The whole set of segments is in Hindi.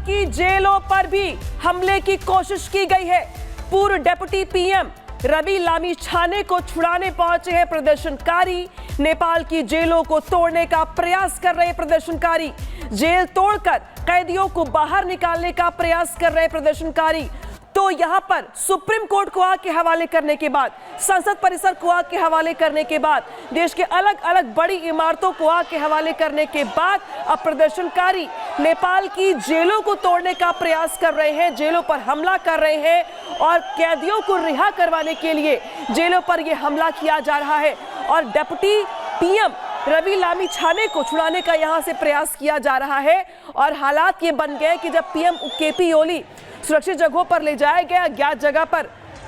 की जेलों पर भी हमले की कोशिश की गई है। पूर्व डिप्टी पीएम रवि लामिछाने को छुड़ाने पहुंचे हैं प्रदर्शनकारी। नेपाल की जेलों को तोड़ने का प्रयास कर रहे प्रदर्शनकारी। जेल तोड़कर कैदियों को बाहर निकालने का प्रयास कर रहे प्रदर्शनकारी। तो यहां पर सुप्रीम कोर्ट को आग के हवाले करने के बाद, संसद परिसर को आग के हवाले करने के बाद, देश के अलग अलग बड़ी इमारतों को आग के हवाले करने के बाद अब प्रदर्शनकारी नेपाल की जेलों को तोड़ने का प्रयास कर रहे हैं, जेलों पर हमला कर रहे हैं और कैदियों को रिहा करवाने के लिए जेलों पर यह हमला किया जा रहा है। और डिप्टी पीएम रवि लामिछाने को छुड़ाने का यहां से प्रयास किया जा रहा है। और हालात ये बन गए कि जब पीएम केपी ओली सुरक्षित जगहों पर ले जाए गए, अज्ञात जगह पर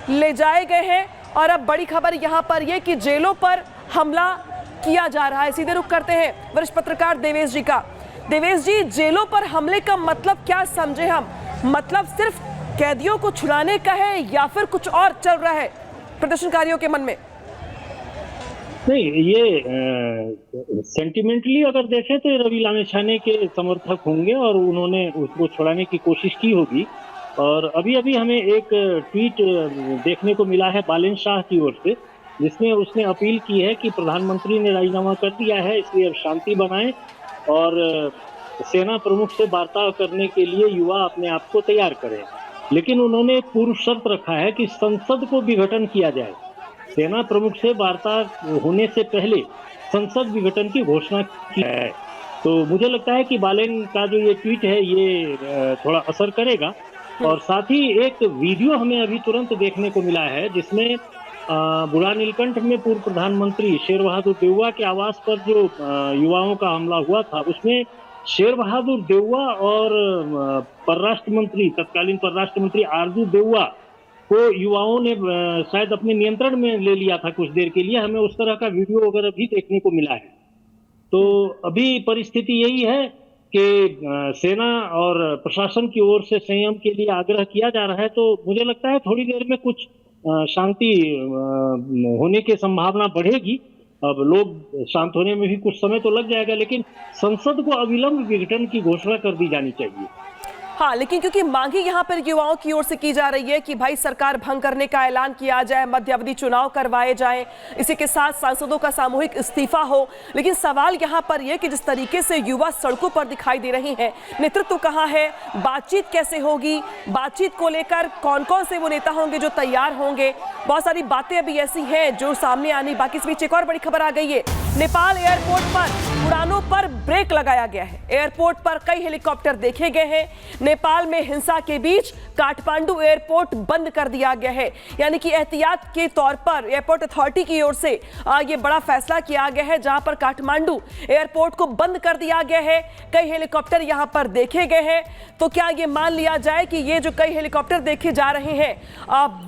ले जाए गए हैं। और अब बड़ी खबर यहां पर यह कि जेलों पर हमला किया जा रहा है। सीधे रुख करते हैं वरिष्ठ पत्रकार देवेश जी का। देवेश जी, जेलों पर हमले का मतलब क्या समझे हम? मतलब सिर्फ कैदियों को छुड़ाने का है या फिर कुछ और चल रहा है प्रदर्शनकारियों के मन में? नहीं, ये सेंटिमेंटली अगर देखें तो रवि लामिछाने के समर्थक होंगे और उन्होंने उसको छुड़ाने की कोशिश की होगी। और अभी अभी हमें एक ट्वीट देखने को मिला है बालेन शाह की ओर से, जिसमें उसने अपील की है कि प्रधानमंत्री ने राजीनामा कर दिया है, इसलिए अब शांति बनाएं और सेना प्रमुख से वार्ता करने के लिए युवा अपने आप को तैयार करें। लेकिन उन्होंने पूर्व शर्त रखा है कि संसद को विघटन किया जाए। सेना प्रमुख से वार्ता होने से पहले संसद विघटन की घोषणा की है। तो मुझे लगता है कि बालेन का जो ये ट्वीट है ये थोड़ा असर करेगा। और साथ ही एक वीडियो हमें अभी तुरंत देखने को मिला है जिसमें बुढ़ा नीलकंठ में पूर्व प्रधानमंत्री शेर बहादुर देउवा के आवास पर जो युवाओं का हमला हुआ था, उसमें शेर बहादुर देउवा और परराष्ट्र मंत्री, तत्कालीन परराष्ट्र मंत्री आरजू देउवा को युवाओं ने शायद अपने नियंत्रण में ले लिया था कुछ देर के लिए। हमें उस तरह का वीडियो वगैरह भी देखने को मिला है। तो अभी परिस्थिति यही है कि सेना और प्रशासन की ओर से संयम के लिए आग्रह किया जा रहा है। तो मुझे लगता है थोड़ी देर में कुछ शांति होने की संभावना बढ़ेगी। अब लोग शांत होने में भी कुछ समय तो लग जाएगा, लेकिन संसद को अविलंब विघटन की घोषणा कर दी जानी चाहिए। हाँ, लेकिन क्योंकि मांग ही यहाँ पर युवाओं की ओर से की जा रही है कि भाई सरकार भंग करने का ऐलान किया जाए, मध्यावधि चुनाव करवाए जाएं, इसी के साथ सांसदों का सामूहिक इस्तीफा हो। लेकिन सवाल यहाँ पर यह कि जिस तरीके से युवा सड़कों पर दिखाई दे रही हैं, नेतृत्व कहाँ है, बातचीत कैसे होगी, बातचीत को लेकर कौन कौन से वो नेता होंगे जो तैयार होंगे, बहुत सारी बातें अभी ऐसी हैं जो सामने आनी बाकी। इस बीच एक और बड़ी खबर आ गई है। नेपाल एयरपोर्ट पर उड़ानों पर ब्रेक लगाया गया है। एयरपोर्ट पर कई हेलीकॉप्टर देखे गए हैं। नेपाल में हिंसा के बीच काठमांडू एयरपोर्ट बंद कर दिया गया है, यानी कि एहतियात के तौर पर एयरपोर्ट अथॉरिटी की ओर से ये बड़ा फैसला किया गया है, जहां पर काठमांडू एयरपोर्ट को बंद कर दिया गया है। कई हेलीकॉप्टर यहां पर देखे गए हैं। तो क्या ये मान लिया जाए कि ये जो कई हेलीकॉप्टर देखे जा रहे हैं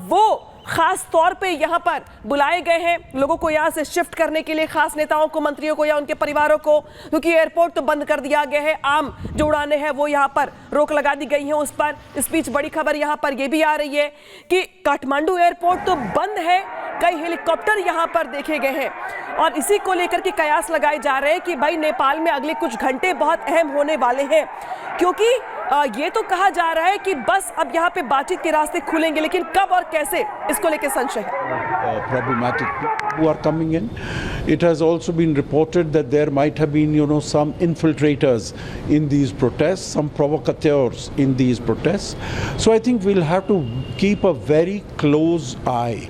वो खास तौर पे यहां पर बुलाए गए हैं लोगों को यहां से शिफ्ट करने के लिए, खास नेताओं को, मंत्रियों को या उनके परिवारों को? क्योंकि एयरपोर्ट तो बंद कर दिया गया है, आम जो उड़ानें हैं वो यहां पर रोक लगा दी गई हैं उस पर। इस बीच बड़ी खबर यहां पर यह भी आ रही है कि काठमांडू एयरपोर्ट तो बंद है, कई हेलीकॉप्टर यहां पर देखे गए हैं। और इसी को लेकर के कयास लगाए जा रहे हैं कि भाई नेपाल में अगले कुछ घंटे बहुत अहम होने वाले हैं, क्योंकि ये तो कहा जा रहा है कि बस अब यहाँ पे बातचीत के रास्ते खुलेंगे, लेकिन कब और कैसे, इसको लेकर संशय है। Problematic who are coming in. It has also been reported that there might have been, some infiltrators in these protests, some provocateurs in these protests. So I think we'll have to keep a very close eye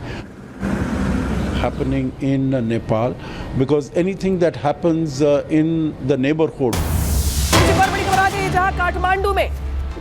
happening in Nepal, because anything that happens in the neighborhood. जहां काठमांडू में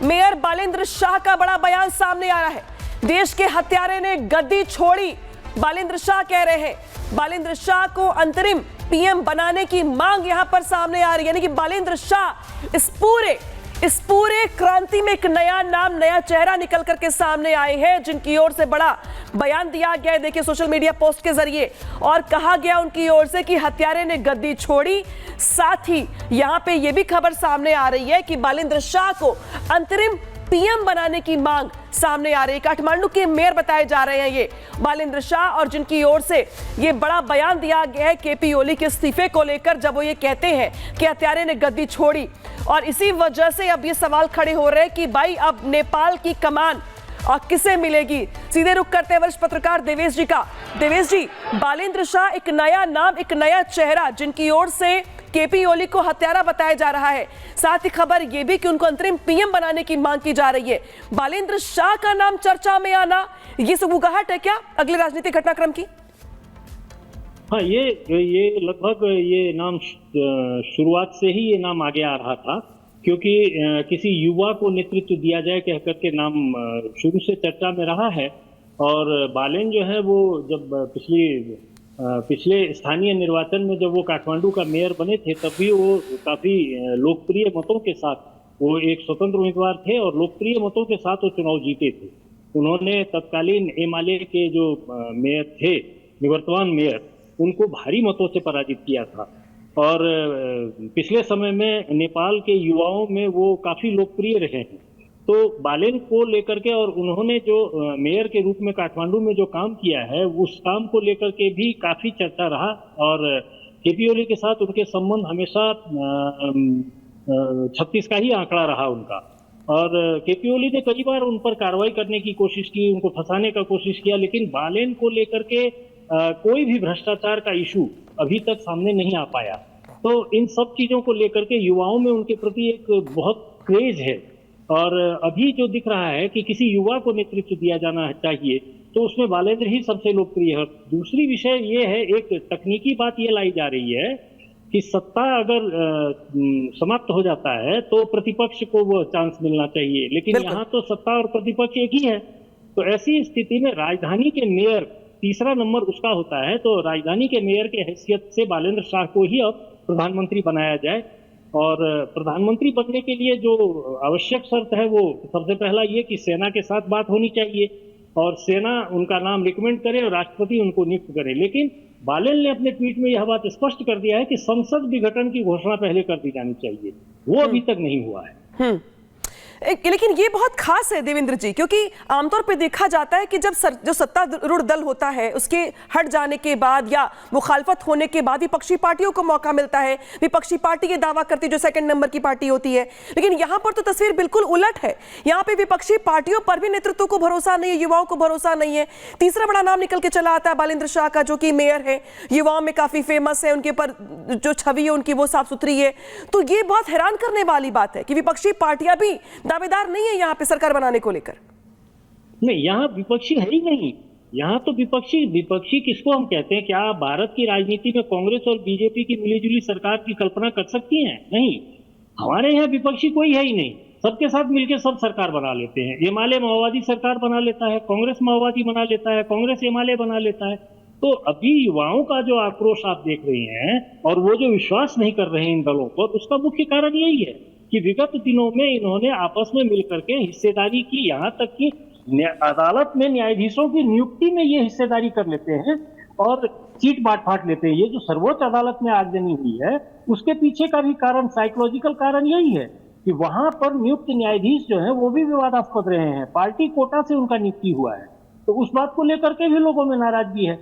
मेयर बालेंद्र शाह का बड़ा बयान सामने आ रहा है। देश के हत्यारे ने गद्दी छोड़ी, बालेंद्र शाह कह रहे हैं। बालेंद्र शाह को अंतरिम पीएम बनाने की मांग यहां पर सामने आ रही है, यानी कि बालेंद्र शाह इस पूरे क्रांति में एक नया नाम, नया चेहरा निकल करके सामने आए हैं, जिनकी ओर से बड़ा बयान दिया गया है। देखिए सोशल मीडिया पोस्ट के जरिए, और कहा गया उनकी ओर से कि हत्यारे ने गद्दी छोड़ी। साथ ही यहां पे ये भी खबर सामने आ रही है कि बालेंद्र शाह को अंतरिम पीएम बनाने की मांग सामने आ रही है। काठमांडू के मेयर बताए जा रहे हैं ये बालेंद्र शाह, और जिनकी ओर से ये बड़ा बयान दिया गया है केपी ओली के इस्तीफे को लेकर, जब वो ये कहते हैं कि हत्यारे ने गद्दी छोड़ी। और इसी वजह से अब ये सवाल खड़े हो रहे हैं कि भाई अब नेपाल की कमान और किसे मिलेगी। सीधे रुख करते हैं वरिष्ठ पत्रकार देवेश जी का। देवेश जी, बालेंद्र शाह एक नया नाम, एक नया चेहरा, जिनकी ओर से केपी ओली को हत्यारा बताया जा रहा है। साथ ही खबर यह भी कि उनको अंतरिम पीएम बनाने की मांग की जा रही है। बालेंद्र शाह का नाम चर्चा में आना, ये सुगबुगाहट है क्या अगले राजनीतिक घटनाक्रम की? हाँ, ये लगभग ये नाम शुरुआत से ही ये नाम आगे आ रहा था, क्योंकि किसी युवा को नेतृत्व दिया जाए कह करके नाम शुरू से चर्चा में रहा है। और बालेन जो है वो जब पिछले स्थानीय निर्वाचन में जब वो काठमांडू का मेयर बने थे, तब भी वो काफी लोकप्रिय मतों के साथ, वो एक स्वतंत्र उम्मीदवार थे और लोकप्रिय मतों के साथ वो चुनाव जीते थे। उन्होंने तत्कालीन एमाले के जो मेयर थे, निवर्तमान मेयर, उनको भारी मतों से पराजित किया था। और पिछले समय में नेपाल के युवाओं में वो काफी लोकप्रिय रहे हैं। तो बालेन को लेकर के, और उन्होंने जो मेयर के रूप में काठमांडू में जो काम किया है, उस काम को लेकर के भी काफी चर्चा रहा। और केपी ओली के साथ उनके संबंध हमेशा 36 का ही आंकड़ा रहा उनका। और केपी ओली ने कई बार उन पर कार्रवाई करने की कोशिश की, उनको फंसाने का कोशिश किया, लेकिन बालेन को लेकर के कोई भी भ्रष्टाचार का इशू अभी तक सामने नहीं आ पाया। तो इन सब चीजों को लेकर के युवाओं में उनके प्रति एक बहुत क्रेज है। और अभी जो दिख रहा है कि किसी युवा को नेतृत्व दिया जाना चाहिए, तो उसमें बालेंद्र ही सबसे लोकप्रिय है। दूसरी विषय ये है, एक तकनीकी बात ये लाई जा रही है कि सत्ता अगर समाप्त हो जाता है तो प्रतिपक्ष को वो चांस मिलना चाहिए, लेकिन यहाँ तो सत्ता और प्रतिपक्ष एक ही है। तो ऐसी स्थिति में राजधानी के मेयर, तीसरा नंबर उसका होता है, तो राजधानी के मेयर के हैसियत से बालेंद्र शाह को ही अब प्रधानमंत्री बनाया जाए। और प्रधानमंत्री बनने के लिए जो आवश्यक शर्त है, वो सबसे पहला ये कि सेना के साथ बात होनी चाहिए और सेना उनका नाम रिकमेंड करे और राष्ट्रपति उनको नियुक्त करे। लेकिन बालेन ने अपने ट्वीट में यह बात स्पष्ट कर दिया है कि संसद विघटन की घोषणा पहले कर दी जानी चाहिए, वो अभी तक नहीं हुआ है। लेकिन ये बहुत खास है देवेंद्र जी, क्योंकि आमतौर पे देखा जाता है कि जब जो सत्तारूढ़ दल होता है उसके हट जाने के बाद या मुखालफत होने के बाद विपक्षी पार्टियों को मौका मिलता है, विपक्षी पार्टी ये दावा करती है जो सेकंड नंबर की पार्टी होती है। लेकिन यहाँ पर तो तस्वीर बिल्कुल उलट है। यहाँ पे विपक्षी पार्टियों पर भी नेतृत्व को भरोसा नहीं है, युवाओं को भरोसा नहीं है। तीसरा बड़ा नाम निकल के चला आता है बालेंद्र शाह का, जो कि मेयर है, युवाओं में काफी फेमस है, उनके ऊपर जो छवि है उनकी वो साफ सुथरी है। तो ये बहुत हैरान करने वाली बात है कि विपक्षी पार्टियां भी दावेदार नहीं है यहाँ पे सरकार बनाने को लेकर। नहीं, यहाँ विपक्षी है ही नहीं। यहाँ तो विपक्षी किसको हम कहते हैं? क्या भारत की राजनीति में कांग्रेस और बीजेपी की मिलीजुली सरकार की कल्पना कर सकती हैं? नहीं, हमारे यहाँ विपक्षी कोई है ही नहीं। सबके साथ मिलकर सब सरकार बना लेते हैं। एमाले माओवादी सरकार बना लेता है, कांग्रेस माओवादी बना लेता है, कांग्रेस एमाले बना लेता है। तो अभी युवाओं का जो आक्रोश आप देख रहे हैं और वो जो विश्वास नहीं कर रहे हैं इन दलों पर, उसका मुख्य कारण यही है कि विगत दिनों में इन्होंने आपस में मिलकर के हिस्सेदारी की। यहाँ तक कि अदालत में न्यायाधीशों की नियुक्ति में ये हिस्सेदारी कर लेते हैं और सीट बांट लेते हैं। ये जो सर्वोच्च अदालत में आगजनी हुई है, उसके पीछे का भी कारण, साइकोलॉजिकल कारण यही है कि वहां पर नियुक्त न्यायाधीश जो है वो भी विवादास्पद रहे हैं। पार्टी कोटा से उनका नियुक्ति हुआ है, तो उस बात को लेकर के भी लोगों में नाराजगी है।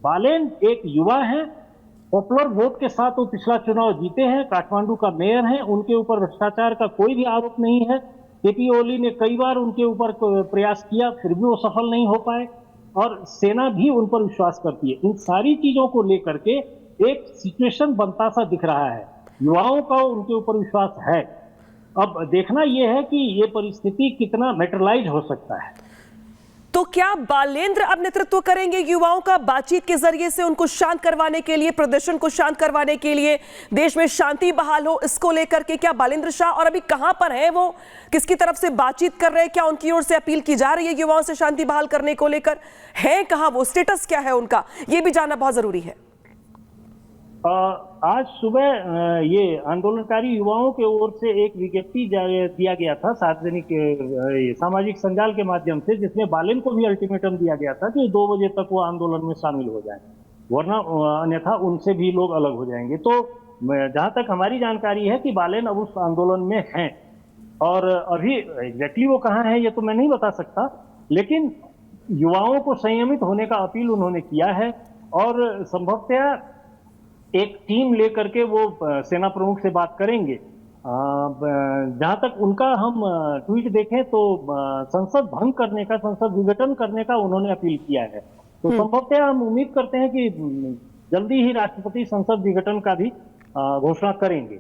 बालेन एक युवा है, पॉपुलर वोट के साथ वो पिछला चुनाव जीते हैं, काठमांडू का मेयर हैं, उनके ऊपर भ्रष्टाचार का कोई भी आरोप नहीं है। केपी ओली ने कई बार उनके ऊपर प्रयास किया, फिर भी वो सफल नहीं हो पाए और सेना भी उन पर विश्वास करती है। इन सारी चीजों को लेकर के एक सिचुएशन बनता सा दिख रहा है। युवाओं का उनके ऊपर विश्वास है। अब देखना यह है कि ये परिस्थिति कितना मैटेरियलाइज हो सकता है। तो क्या बालेंद्र अब नेतृत्व करेंगे युवाओं का, बातचीत के जरिए से उनको शांत करवाने के लिए, प्रदर्शन को शांत करवाने के लिए, देश में शांति बहाल हो, इसको लेकर के क्या बालेंद्र शाह, और अभी कहां पर है वो, किसकी तरफ से बातचीत कर रहे हैं, क्या उनकी ओर से अपील की जा रही है युवाओं से शांति बहाल करने को लेकर, है कहां वो, स्टेटस क्या है उनका, ये भी जानना बहुत जरूरी है। आज सुबह ये आंदोलनकारी युवाओं के ओर से एक विज्ञप्ति दिया गया था सार्वजनिक सामाजिक संजाल के माध्यम से, जिसमें बालेन को भी अल्टीमेटम दिया गया था कि 2 बजे तक वो आंदोलन में शामिल हो जाए, वरना अन्यथा उनसे भी लोग अलग हो जाएंगे। तो जहां तक हमारी जानकारी है कि बालेन अब उस आंदोलन में हैं और अभी एग्जैक्टली वो कहाँ है ये तो मैं नहीं बता सकता, लेकिन युवाओं को संयमित होने का अपील उन्होंने किया है। और संभवतः एक टीम लेकर के वो सेना प्रमुख से बात करेंगे। जहां तक उनका हम ट्वीट देखें तो संसद भंग करने का, संसद विघटन करने का उन्होंने अपील किया है। तो संभवतः हम उम्मीद करते हैं कि जल्दी ही राष्ट्रपति संसद विघटन का भी घोषणा करेंगे।